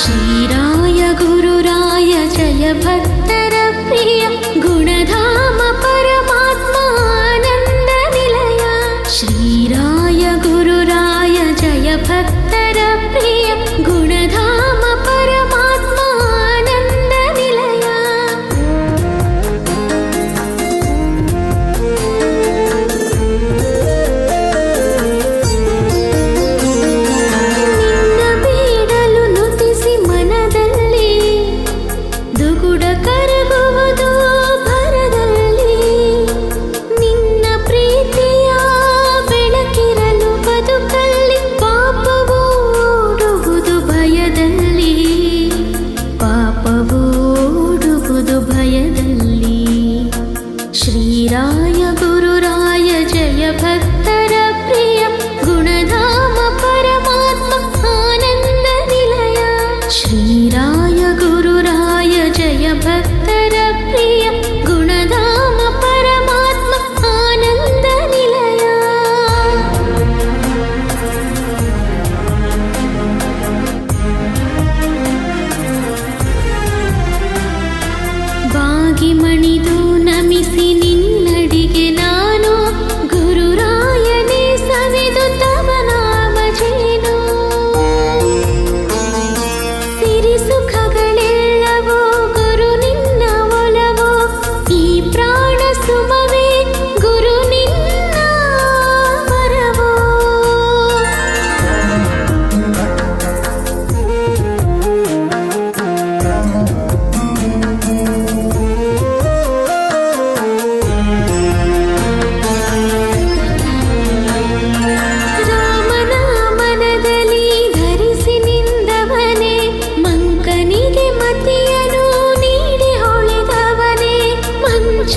श्रीराय गुरुराय जय भक्तर प्रिय गुणधाम परमात्मानंद निलय। श्रीराय गुरुराय जय भक्तर प्रिय गुणधाम परमात्मानंद निलय। ನಿನ್ನ ಬೇಡಲು ನುತಿಸಿ ಮನದಲ್ಲಿ ದುಗುಡ ಕರಗುವುದು ಭರದಲ್ಲಿ, ನಿನ್ನ ಪ್ರೀತಿಯ ಬೆಳಕಿರಲು ಬದುಕಲ್ಲಿ ಪಾಪವು ಓಡುವುದು ಭಯದಲ್ಲಿ, ಪಾಪವು ಓಡುವುದು ಭಯದಲ್ಲಿ। ಶ್ರೀರಾಯ ಗುರುರಾಯ ಜಯ ಭಕ್ತರ ಪ್ರಿಯ ಗುಣಧಾಮ ಪರಮಾತ್ಮ ಆನಂದ ನಿಲಯ। ಶ್ರೀರಾಯ ಗುರುರಾಯ ಜಯ ಭಕ್ತರ ಪ್ರಿಯ ಗುಣಧಾಮ ಪರಮಾತ್ಮ ಆನಂದ ನಿಲಯ। ಬಾಗಿ ಮಣಿದು ನಮಿಸಿ ನಿನ್ನಡಿಗೆ ನಾನು ಗುರುರಾಯನೇ ಸವಿದು ತವ ನಾಮ ಜೇನು। ಸಿರಿ ಸುಖಗಳೆಲ್ಲವೋ ಗುರು ನಿನ್ನ ಒಲವೋ, ಈ ಪ್ರಾಣ ಸುಮವೇ ಗುರು ನಿನ್ನ ವರವೋ। ರಾಮನಾಮನದಲ್ಲಿ ಧರಿಸಿ ನಿಂದವನೇ, ಮಂಕನಿಗೆ ಮತಿಯನು ನೀಡಿ ಹೊಳೆದವನೇ, ಮಂಚ